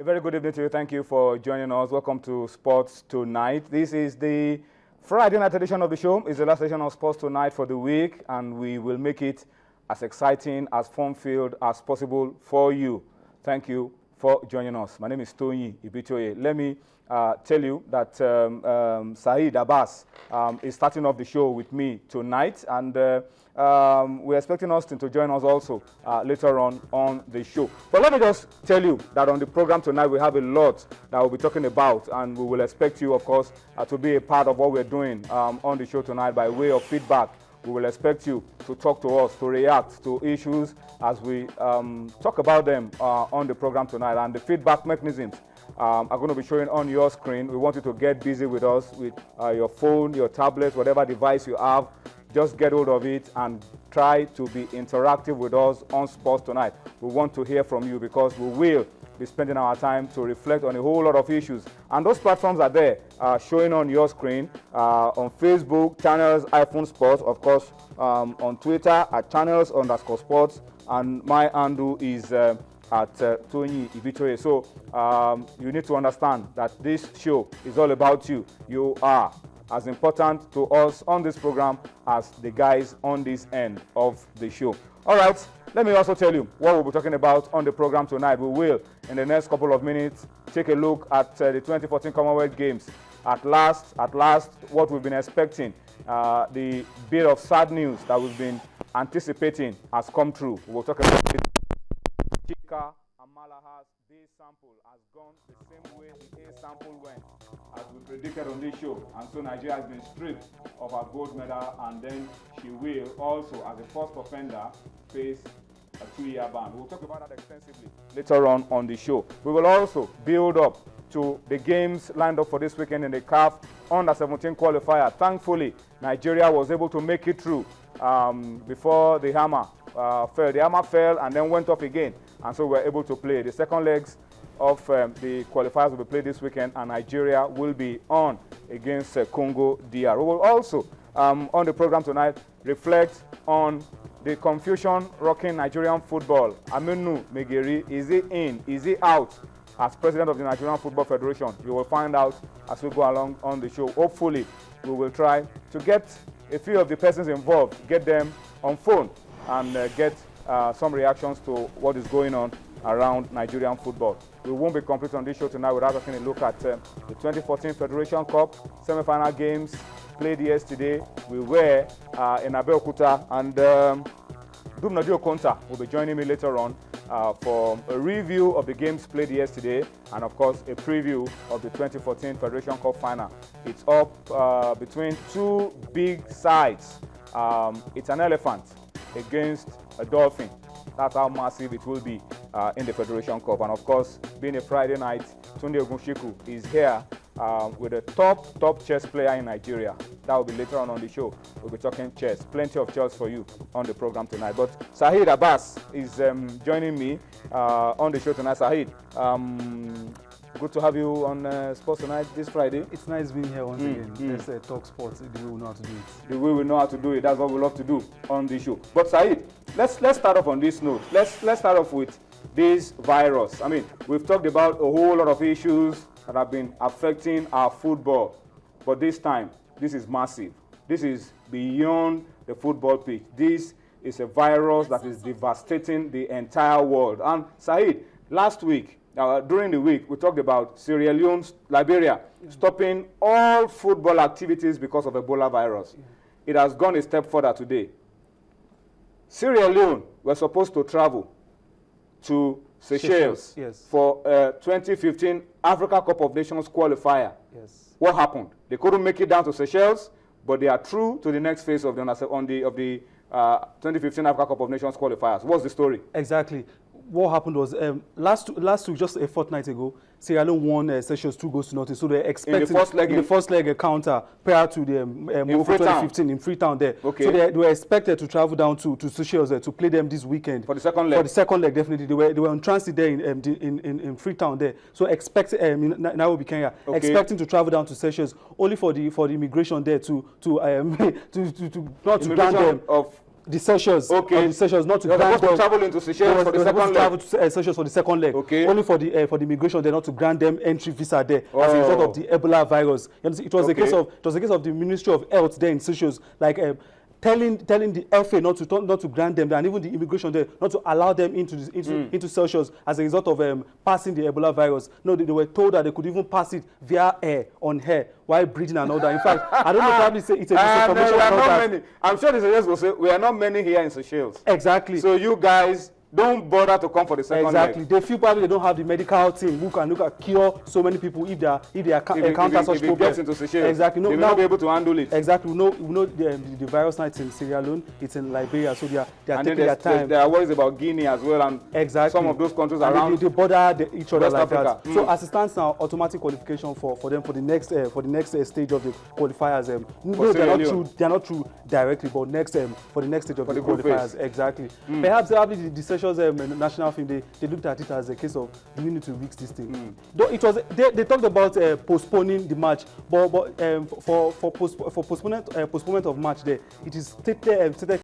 very good evening to you. Thank you for joining us. Welcome to Sports Tonight. This is the Friday night edition of the show. It's the last edition of Sports Tonight for the week, and we will make it as exciting, as fun-filled as possible for you. Thank you for joining us. My name is Tony Ibitoye. Let me tell you that Saeed Abbas is starting off the show with me tonight, and we're expecting Austin to join us also later on the show. But let me just tell you that on the program tonight we have a lot that we'll be talking about, and we will expect you, of course, to be a part of what we're doing on the show tonight by way of feedback. We will expect you to talk to us, to react to issues as we talk about them on the program tonight. And the feedback mechanisms are going to be showing on your screen. We want you to get busy with us with your phone, your tablet, whatever device you have. Just get hold of it and try to be interactive with us on Sports Tonight. We want to hear from you because we will be spending our time to reflect on a whole lot of issues. And those platforms are there, showing on your screen, on Facebook, Channels iPhone Sports, of course, on Twitter at Channels_Sports, and my handle is at Tony Ibitoye. So you need to understand that this show is all about you. You are as important to us on this program as the guys on this end of the show. All right, let me also tell you what we'll be talking about on the program tonight. We will, in the next couple of minutes, take a look at the 2014 Commonwealth Games. At last, what we've been expecting, the bit of sad news that we've been anticipating has come true. We'll talk about it. Chika and Malaha's B sample has gone the same way the A sample went, as we predicted on this show. And so Nigeria has been stripped of her gold medal, and then she will also, as a first offender, face a 2-year ban. We'll talk about that extensively later on the show. We will also build up to the games lined up for this weekend in the CAF Under-17 qualifier. Thankfully, Nigeria was able to make it through before the hammer fell. The hammer fell and then went up again, and so we're able to play. The second legs of the qualifiers will be played this weekend, and Nigeria will be on against Congo DR. We will also, on the program tonight, reflect on the confusion rocking Nigerian football. Aminu Megeri, is he in? Is he out as president of the Nigerian Football Federation? You will find out as we go along on the show. Hopefully, we will try to get a few of the persons involved, get them on phone, and get some reactions to what is going on around Nigerian football. We won't be complete on this show tonight without taking a look at the 2014 Federation Cup semi-final games played yesterday. We were in Abeokuta, and Dumnadio Konta will be joining me later on for a review of the games played yesterday, and of course a preview of the 2014 Federation Cup final. It's up between two big sides. It's an elephant against a dolphin. That's how massive it will be in the Federation Cup. And of course, being a Friday night, Tunde Ogunshiku is here with a top chess player in Nigeria. That will be later on the show. We'll be talking chess. Plenty of chess for you on the program tonight. But Saeed Abbas is joining me on the show tonight. Saeed, good to have you on Sports Tonight this Friday. It's nice being here once again. Let's talk sports the way we know how to do it. The way we know how to do it. That's what we love to do on the show. But Saeed, let's start off on this note. Let's start off with this virus. I mean, we've talked about a whole lot of issues that have been affecting our football. But this time, this is massive. This is beyond the football pitch. This is a virus that is devastating the entire world. And Saeed, last week, during the week, we talked about Sierra Leone, Liberia, stopping all football activities because of Ebola virus. It has gone a step further today. Sierra Leone were supposed to travel to Seychelles for 2015 Africa Cup of Nations qualifier. What happened? They couldn't make it down to Seychelles, but they are through to the next phase of the 2015 Africa Cup of Nations qualifiers. What's the story? Exactly. What happened was last week, just a fortnight ago, Sierra Leone won Seychelles 2-0. So they're expecting in the first leg encounter prior to the Morocco 2015 in Freetown there. Okay. So they were expected to travel down to Seychelles to play them this weekend. For the second leg? For the second leg, definitely. They were on transit there in Freetown there. So Nairobi, Kenya, expecting to travel down to Seychelles only for the immigration there to not to grant them the Seychelles. Okay. The Seychelles, not to grant them. Travel into Seychelles for the second leg. Travel to Seychelles for the second leg. Okay. Only for the immigration, they're not to grant them entry visa there as a result of the Ebola virus. It was a case of the Ministry of Health there in Seychelles, like telling the FA not to grant them, and even the immigration there not to allow them into Seychelles as a result of passing the Ebola virus. No, they were told that they could even pass it via air, on air, while breathing and all that. In fact, I don't know, probably say it's a misinformation. I'm sure the Seychelles will say we are not many here in Seychelles. Exactly. So you guys don't bother to come for the second leg. They feel probably they don't have the medical team who can cure so many people if they encounter such problems. Exactly. They will not be able to handle it. Exactly. We know the virus now it's in Sierra Leone, it's in Liberia, so they are taking their time. There are worries about Guinea as well, and some of those countries around. They border each other like that. Mm. So as it stands now, automatic qualification for them for the next stage of the qualifiers. No, they are not through directly, but for the next stage of the qualifiers. Exactly. Perhaps the national film, they looked at it as a case of do we need to risk this thing. Though it was they talked about postponing the match, but for postponement of match there, it is stated